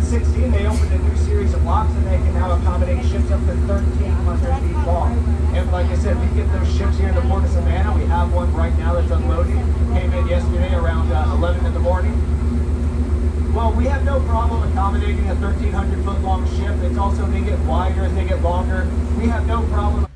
2016, they opened a new series of locks, and they can now accommodate ships up to 1,300 feet long. And like I said, we get those ships here in the port of Savannah. We have one right now that's unloading. Came in yesterday around 11 in the morning. Well, we have no problem accommodating a 1,300-foot long ship. It's also, they get wider as they get longer. We have no problem.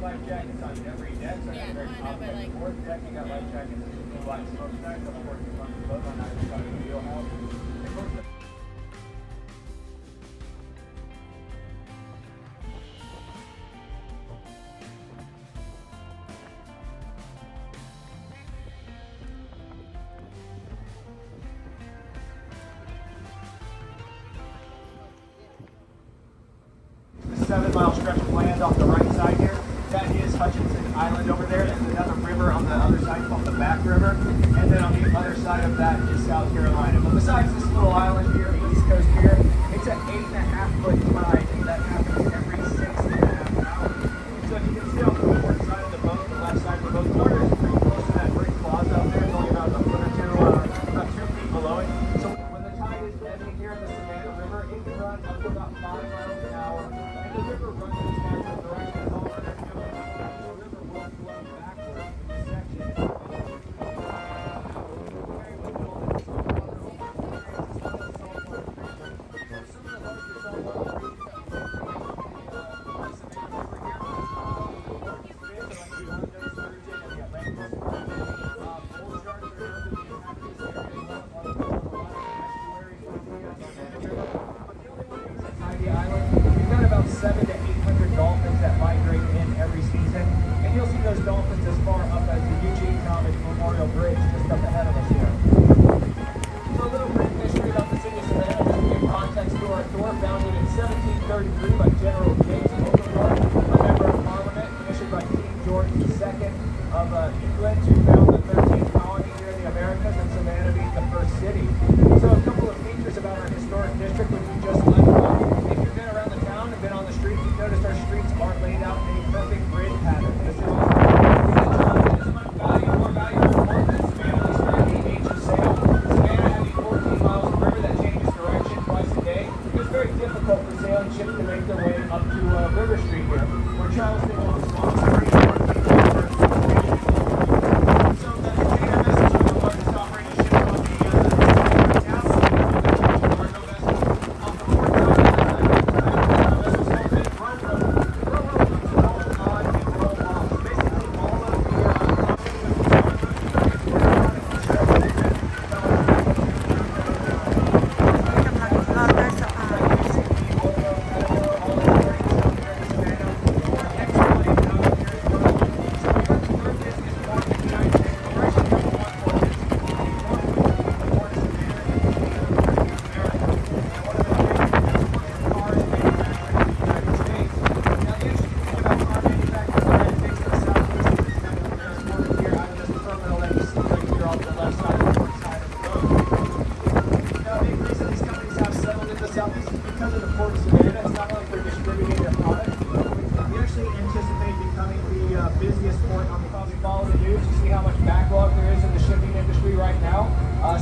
Life jackets on every deck, so yeah, very top deck. Like, fourth deck, you got life jackets, blue light smokestacks, of course, you run the boat on either side of the wheelhouse. The 7-mile stretch of land off the right side here. That is Hutchinson Island over there. There's another river on the other side called the Back River. And then on the other side of that is South Carolina. But besides this little island here, the East Coast here, it's an 8.5-foot tide that happens every 6.5 hours. So you can see on the port side of the boat, the left side of the boat, the water is pretty close to that brick plaza up there. It's only about a foot or two, about 2 feet below it. So when the tide is ebbing here in the Savannah River, it can run up to about 5 miles an hour. And the river runs in its natural direction. Bridge just up ahead of us here. So a little brief history about the city of Savannah, just to give context to our tour. Founded in 1733 by General James Oglethorpe, a member of Parliament, commissioned by King George II of England to found the 13th colony here in the Americas, and Savannah being the first city. So a couple of features about our historic district, which we just left on. If you've been around the town and been on the streets, you've noticed our streets aren't laid out in a perfect grid pattern. This is more valuable than Savannah started the age of sail. Savannah having 14 miles of river that changes direction twice a day. It's very difficult for sailing ships to make their way up to River Street here, where Charleston was the smallest street. So the container vessels are the largest operating ships on the now. Cargo vessels off the port side. Vessels hold in Row. The Row comes along on busiest port on the coast. We follow the news, you see how much backlog there is in the shipping industry right now.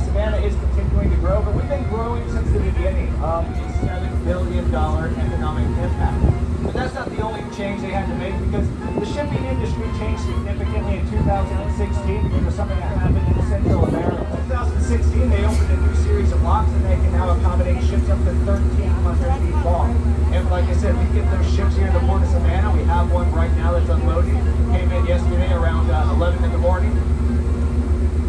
Savannah is continuing to grow, but we've been growing since the beginning. It's $7 billion economic impact. But that's not the only change they had to make because the shipping industry changed significantly in 2016 because of something that happened in Central America. In 2016, they opened a new series of locks and they can now accommodate ships up to 1,300 feet long. And like I said, we get those ships here in the port of Savannah. We have one right now that's unloading. Came in yesterday around 11 in the morning.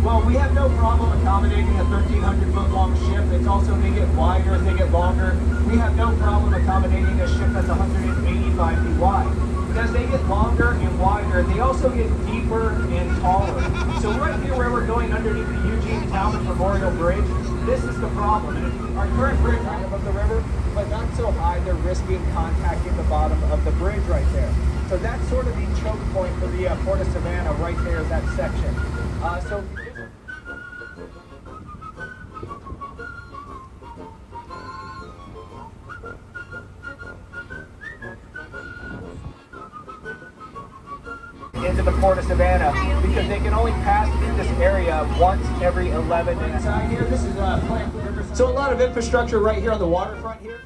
Well, we have no problem accommodating a 1,300-foot long ship. It's also, they get wider as they get longer. We have no problem accommodating a ship that's 185 feet wide. But as they get longer and wider, they also get deeper and taller. So right here where we're going underneath the Eugene Talbot Memorial Bridge, this is the problem. And our current bridge right above the river, but not so high, they're risking contacting the bottom of the bridge right there. So that's sort of the choke point for the Port of Savannah right there is that section. Into the Port of Savannah because they can only pass through this area once every 11 minutes. Inside here, this is so a lot of infrastructure right here on the waterfront here.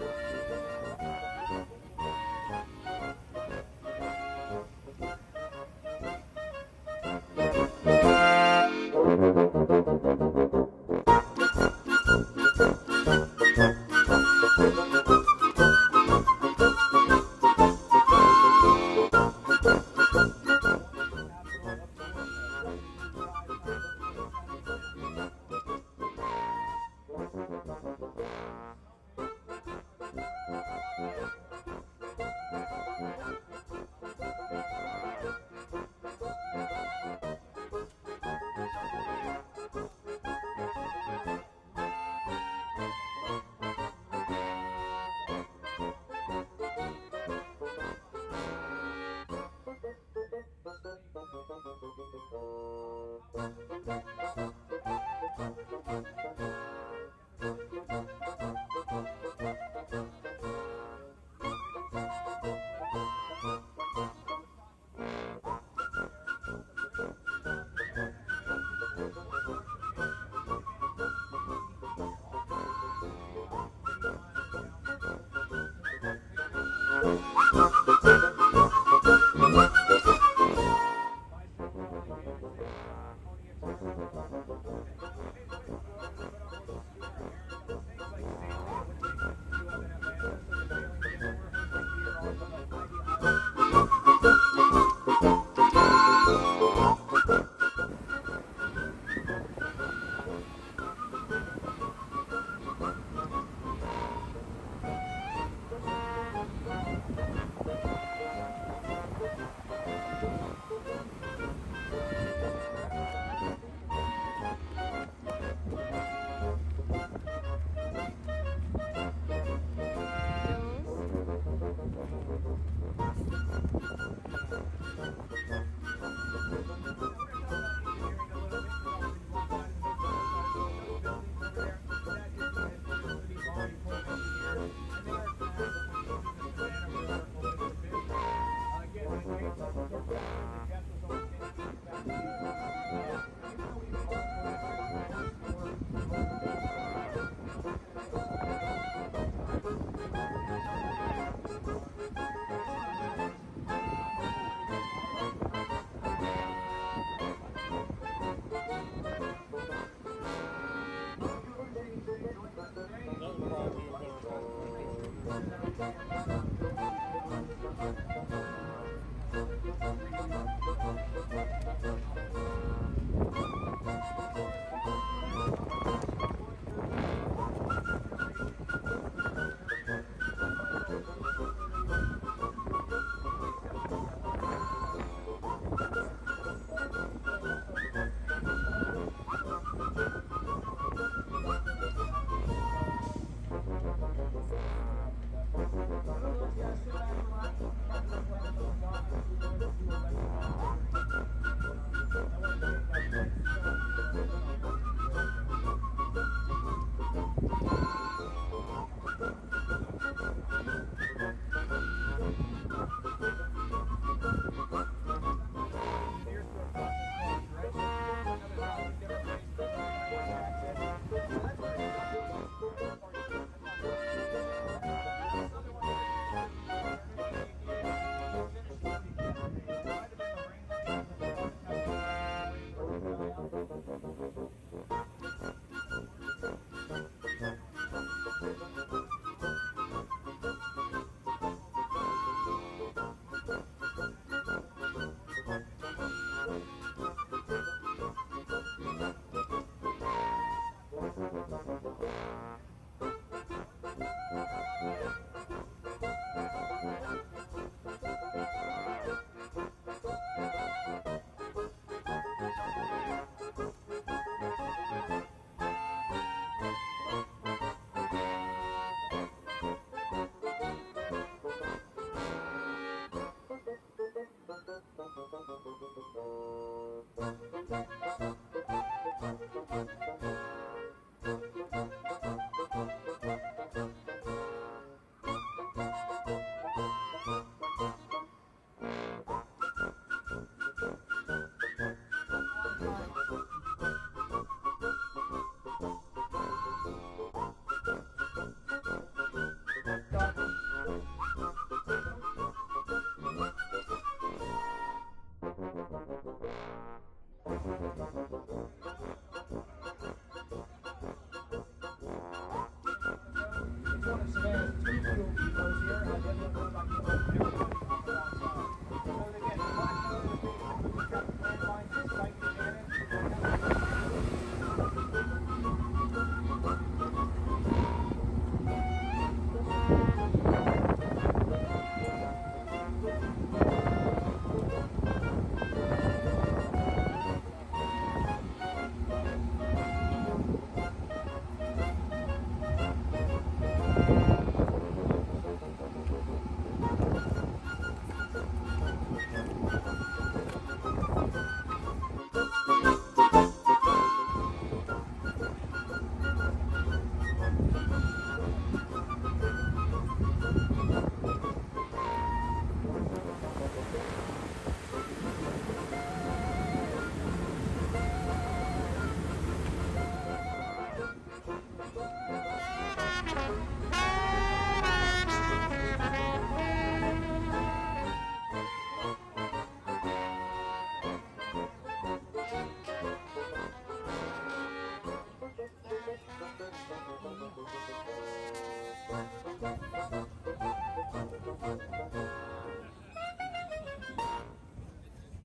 Thank